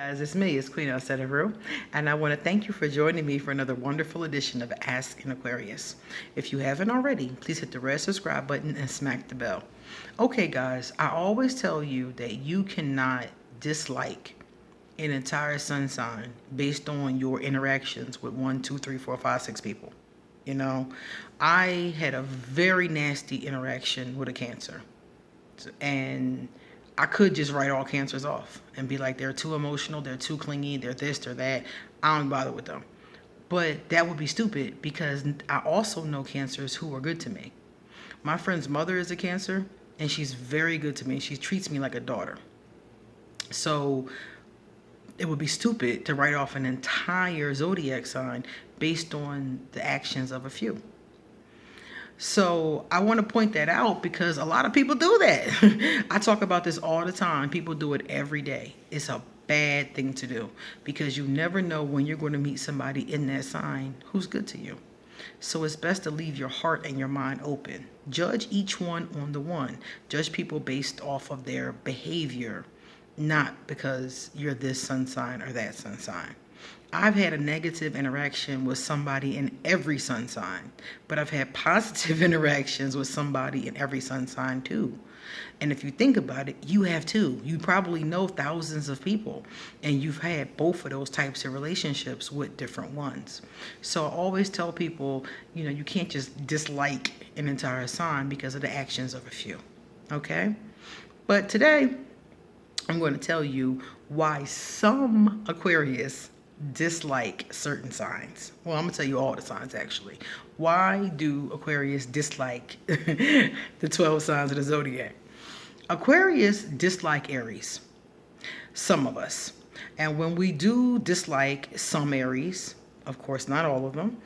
Guys, it's me, it's Queen Elseru, and I want to thank you for joining me for another wonderful edition of Ask an Aquarius. If you haven't already, please hit the red subscribe button and smack the bell. Okay, guys, I always tell you that you cannot dislike an entire sun sign based on your interactions with one, two, three, four, five, six people. You know, I had a very nasty interaction with a Cancer, and I could just write all Cancers off and be like, they're too emotional, they're too clingy, they're this, they're that. I don't bother with them. But that would be stupid because I also know Cancers who are good to me. My friend's mother is a Cancer, and she's very good to me. She treats me like a daughter. So it would be stupid to write off an entire zodiac sign based on the actions of a few. So I want to point that out because a lot of people do that. I talk about this all the time. People do it every day. It's a bad thing to do because you never know when you're going to meet somebody in that sign who's good to you. So it's best to leave your heart and your mind open. Judge each one on the one. Judge people based off of their behavior, not because you're this sun sign or that sun sign. I've had a negative interaction with somebody in every sun sign, but I've had positive interactions with somebody in every sun sign too. And if you think about it, you have too. You probably know thousands of people, and you've had both of those types of relationships with different ones. So I always tell people, you can't just dislike an entire sign because of the actions of a few. Okay? But today, I'm going to tell you why some Aquarius dislike certain signs. Well, I'm gonna tell you all the signs actually. Why do Aquarius dislike the 12 signs of the zodiac? Aquarius dislike Aries. Some of us. And when we do dislike some Aries, of course not all of them,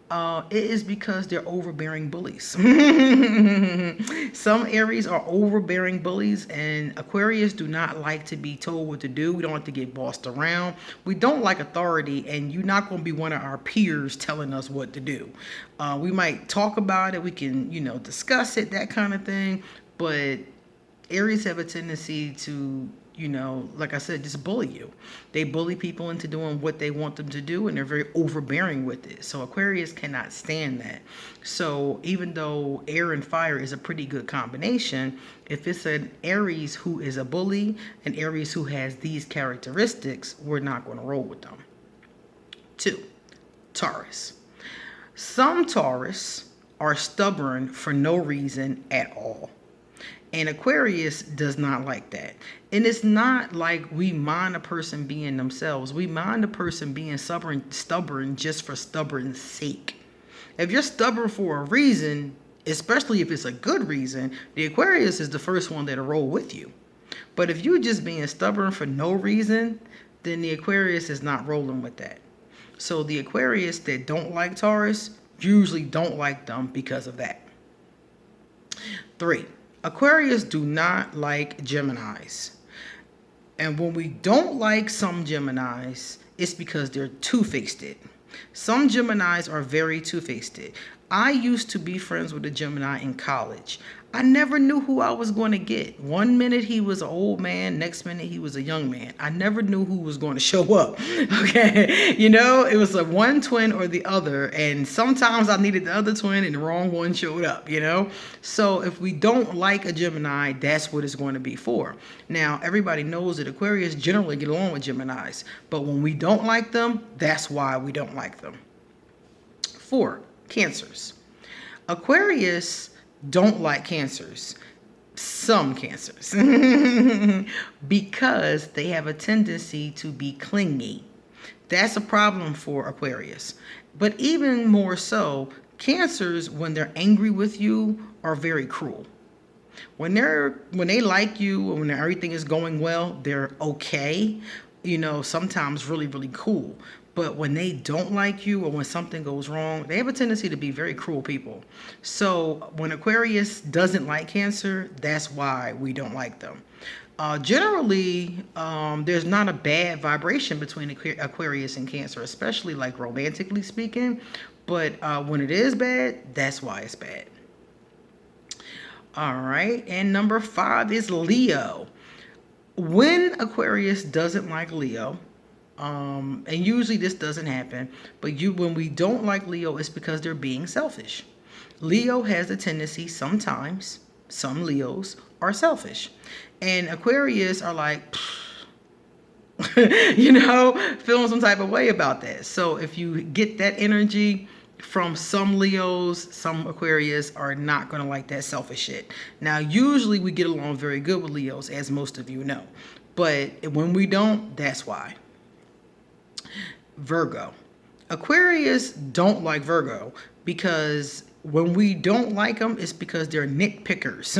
it is because they're overbearing bullies. Some Aries are overbearing bullies, and Aquarius do not like to be told what to do. We don't like to get bossed around. We don't like authority, and you're not going to be one of our peers telling us what to do. We might talk about it. We can, discuss it, that kind of thing. But Aries have a tendency to, like I said, just bully you. They bully people into doing what they want them to do, and they're very overbearing with it. So Aquarius cannot stand that. So even though air and fire is a pretty good combination, if it's an Aries who is a bully, an Aries who has these characteristics, we're not going to roll with them. 2, Taurus. Some Taurus are stubborn for no reason at all. And Aquarius does not like that. And it's not like we mind a person being themselves. We mind a person being stubborn just for stubborn's sake. If you're stubborn for a reason, especially if it's a good reason, the Aquarius is the first one that'll roll with you. But if you're just being stubborn for no reason, then the Aquarius is not rolling with that. So the Aquarius that don't like Taurus usually don't like them because of that. 3, Aquarius do not like Geminis. And when we don't like some Geminis, it's because they're two-faced. Some Geminis are very two-faced. I used to be friends with a Gemini in college. I never knew who I was going to get. One minute he was an old man, next minute he was a young man. I never knew who was going to show up. Okay, it was a one twin or the other, and sometimes I needed the other twin and the wrong one showed up, So if we don't like a Gemini, that's what it's going to be for. Now, everybody knows that Aquarius generally get along with Geminis, but when we don't like them, that's why we don't like them. 4, Cancers. Aquarius don't like Cancers. Some Cancers. Because they have a tendency to be clingy. That's a problem for Aquarius. But even more so, Cancers, when they're angry with you, are very cruel. When they like you and when everything is going well, they're okay. Sometimes really, really cool. But when they don't like you or when something goes wrong, they have a tendency to be very cruel people. So when Aquarius doesn't like Cancer, that's why we don't like them. Generally, there's not a bad vibration between Aquarius and Cancer, especially like romantically speaking. But when it is bad, that's why it's bad. All right. And number 5 is Leo. When Aquarius doesn't like Leo, and usually this doesn't happen, but when we don't like Leo, it's because they're being selfish. Leo has a tendency sometimes, some Leos are selfish. And Aquarius are like, feeling some type of way about that. So if you get that energy from some Leos, some Aquarius are not going to like that selfish shit. Now, usually we get along very good with Leos, as most of you know. But when we don't, that's why. Virgo. Aquarius don't like Virgo because when we don't like them, it's because they're nitpickers.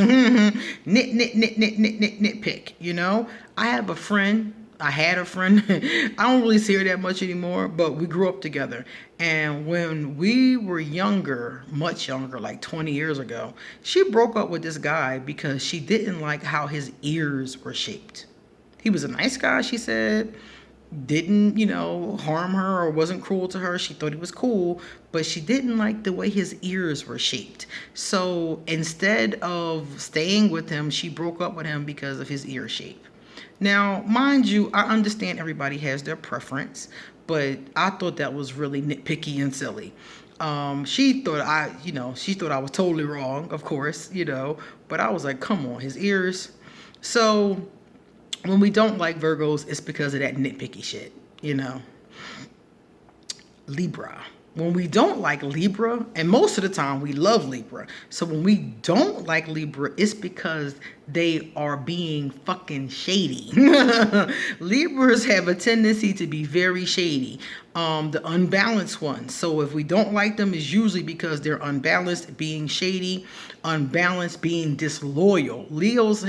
Nitpick, I had a friend. I don't really see her that much anymore, but we grew up together. And when we were younger, much younger, like 20 years ago, she broke up with this guy because she didn't like how his ears were shaped. He was a nice guy, she said. Didn't, harm her or wasn't cruel to her. She thought he was cool, but she didn't like the way his ears were shaped. So instead of staying with him, she broke up with him because of his ear shape. Now, mind you, I understand everybody has their preference, but I thought that was really nitpicky and silly. She thought I was totally wrong, of course, but I was like, come on, his ears. So when we don't like Virgos, it's because of that nitpicky shit, Libra. When we don't like Libra, and most of the time we love Libra. So when we don't like Libra, it's because they are being fucking shady. Libras have a tendency to be very shady. The unbalanced ones. So if we don't like them, it's usually because they're unbalanced, being shady, unbalanced, being disloyal. Libras,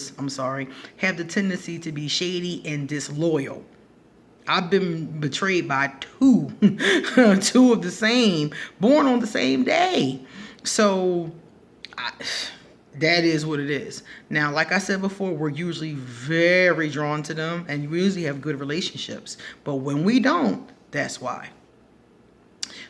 have the tendency to be shady and disloyal. I've been betrayed by two of the same, born on the same day. So that is what it is. Now, like I said before, we're usually very drawn to them and we usually have good relationships. But when we don't, that's why.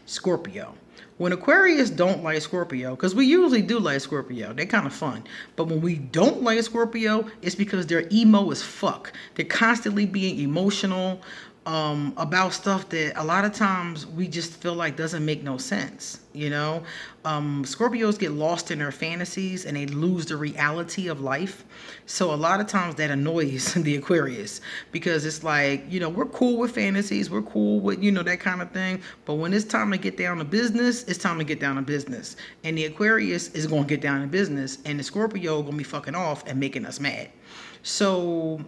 Scorpio. When Aquarius don't like Scorpio, because we usually do like Scorpio, they're kind of fun. But when we don't like Scorpio, it's because they're emo as fuck. They're constantly being emotional about stuff that a lot of times we just feel like doesn't make no sense. Scorpios get lost in their fantasies and they lose the reality of life. So a lot of times that annoys the Aquarius because it's like, we're cool with fantasies. We're cool with, that kind of thing. But when it's time to get down to business, it's time to get down to business. And the Aquarius is going to get down to business and the Scorpio going to be fucking off and making us mad. So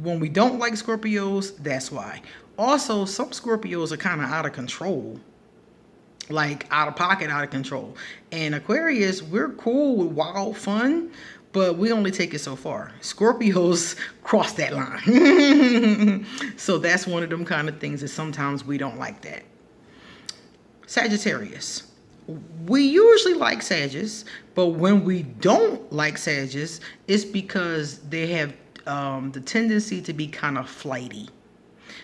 when we don't like Scorpios, that's why. Also, some Scorpios are kind of out of control. Like out of pocket, out of control. And Aquarius, we're cool with wild fun, but we only take it so far. Scorpios cross that line. So that's one of them kind of things that sometimes we don't like that. Sagittarius. We usually like Sagittarius, but when we don't like Sagittarius, it's because they have the tendency to be kind of flighty.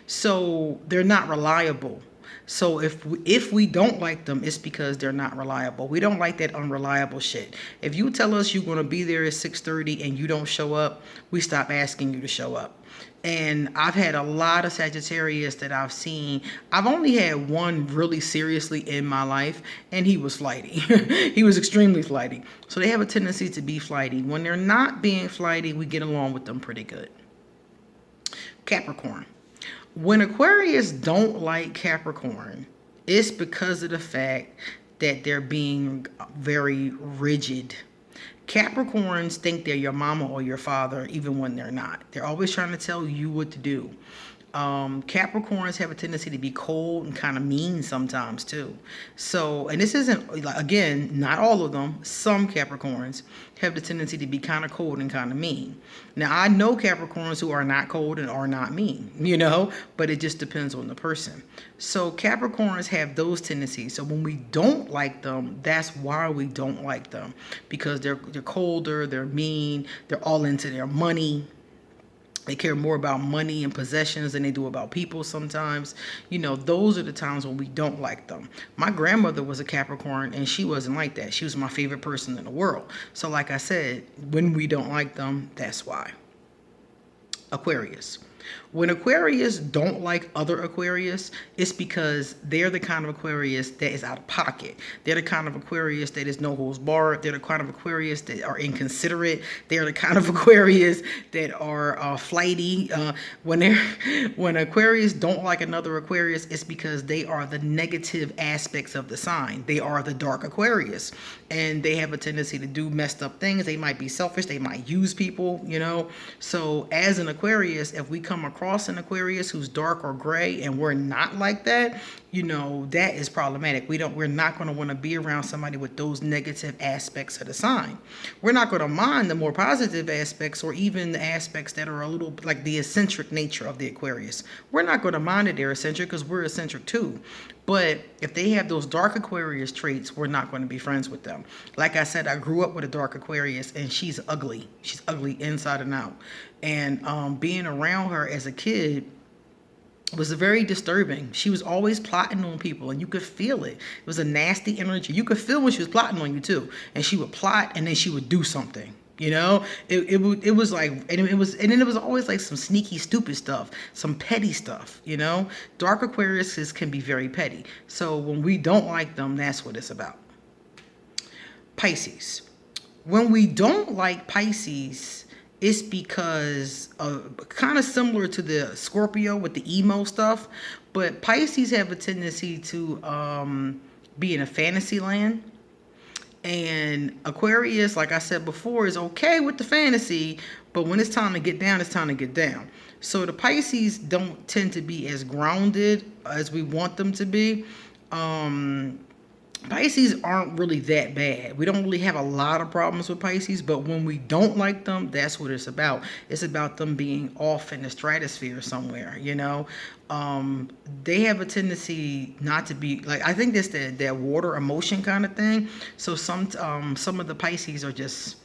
So they're not reliable. So if we don't like them, it's because they're not reliable. We don't like that unreliable shit. If you tell us you're going to be there at 6:30 and you don't show up, we stop asking you to show up. And I've had a lot of Sagittarius that I've seen. I've only had one really seriously in my life, and he was flighty. He was extremely flighty. So they have a tendency to be flighty. When they're not being flighty, we get along with them pretty good. Capricorn. When Aquarius don't like Capricorn, it's because of the fact that they're being very rigid. Capricorns think they're your mama or your father, even when they're not. They're always trying to tell you what to do. Capricorns have a tendency to be cold and kind of mean sometimes too. So, and this isn't, again, not all of them. Some Capricorns have the tendency to be kind of cold and kind of mean. Now, I know Capricorns who are not cold and are not mean, but it just depends on the person. So Capricorns have those tendencies. So when we don't like them, that's why we don't like them, because they're colder, they're mean, they're all into their money. They care more about money and possessions than they do about people sometimes. Those are the times when we don't like them. My grandmother was a Capricorn, and she wasn't like that. She was my favorite person in the world. So like I said, when we don't like them, that's why. Aquarius. When Aquarius don't like other Aquarius, it's because they're the kind of Aquarius that is out of pocket. They're the kind of Aquarius that is no holds barred. They're the kind of Aquarius that are inconsiderate. They're the kind of Aquarius that are flighty. When Aquarius don't like another Aquarius, it's because they are the negative aspects of the sign. They are the dark Aquarius, and they have a tendency to do messed up things. They might be selfish. They might use people, you know. So as an Aquarius, if we come across an Aquarius who's dark or gray and we're not like that, you know, that is problematic. We're not going to want to be around somebody with those negative aspects of the sign. We're not going to mind the more positive aspects, or even the aspects that are a little like the eccentric nature of the Aquarius. We're not going to mind that they're eccentric because we're eccentric too. But if they have those dark Aquarius traits, we're not going to be friends with them. Like I said, I grew up with a dark Aquarius, and she's ugly. She's ugly inside and out. And being around her as a kid was very disturbing. She was always plotting on people, and you could feel it. It was a nasty energy. You could feel when she was plotting on you too. And she would plot, and then she would do something. You know, it was like, and it was always like some sneaky, stupid stuff, some petty stuff. You know, dark Aquariuses can be very petty. So when we don't like them, that's what it's about. Pisces. When we don't like Pisces, it's because kind of similar to the Scorpio with the emo stuff, but Pisces have a tendency to be in a fantasy land. And Aquarius, like I said before, is okay with the fantasy, but when it's time to get down, it's time to get down. So the Pisces don't tend to be as grounded as we want them to be. Pisces aren't really that bad. We don't really have a lot of problems with Pisces, but when we don't like them, that's what it's about. It's about them being off in the stratosphere somewhere, you know. They have a tendency not to be, like, I think that's that water emotion kind of thing. So some of the Pisces are just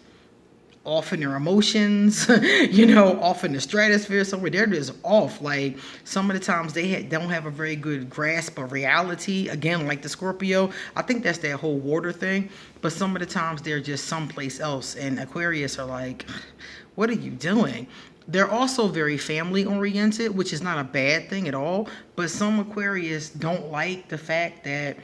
off in their emotions, you know, off in the stratosphere somewhere. They're just off. Like, some of the times they don't have a very good grasp of reality. Again, like the Scorpio, I think that's that whole water thing. But some of the times they're just someplace else. And Aquarius are like, what are you doing? They're also very family oriented, which is not a bad thing at all. But some Aquarius don't like the fact that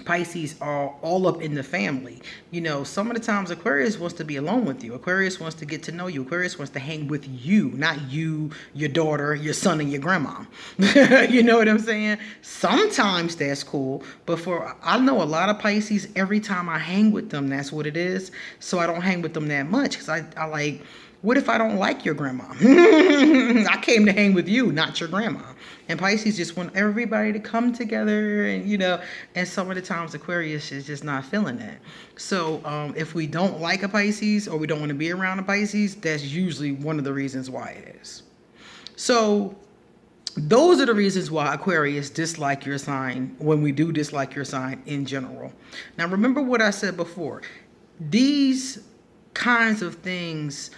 Pisces are all up in the family. You know, some of the times Aquarius wants to be alone with you. Aquarius wants to get to know you. Aquarius wants to hang with you, not you, your daughter, your son, and your grandma. You know what I'm saying? Sometimes that's cool, but I know a lot of Pisces, every time I hang with them, that's what it is. So I don't hang with them that much because I like, what if I don't like your grandma? I came to hang with you, not your grandma. And Pisces just want everybody to come together, and, you know, and some of the times Aquarius is just not feeling that. So if we don't like a Pisces, or we don't want to be around a Pisces, that's usually one of the reasons why it is. So those are the reasons why Aquarius dislike your sign, when we do dislike your sign in general. Now, remember what I said before. These kinds of things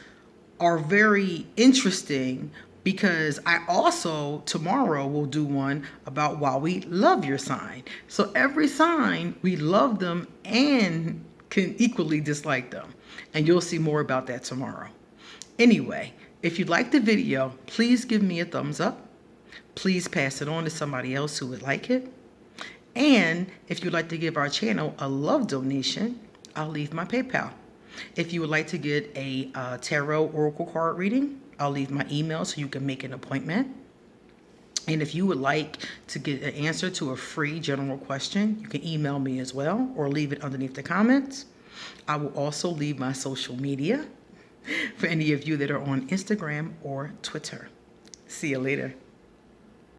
are very interesting, because I also tomorrow will do one about why we love your sign. So every sign, we love them and can equally dislike them. And you'll see more about that tomorrow. Anyway, if you like the video, please give me a thumbs up. Please pass it on to somebody else who would like it. And if you'd like to give our channel a love donation, I'll leave my PayPal. If you would like to get a tarot oracle card reading, I'll leave my email so you can make an appointment. And if you would like to get an answer to a free general question, you can email me as well, or leave it underneath the comments. I will also leave my social media for any of you that are on Instagram or Twitter. See you later.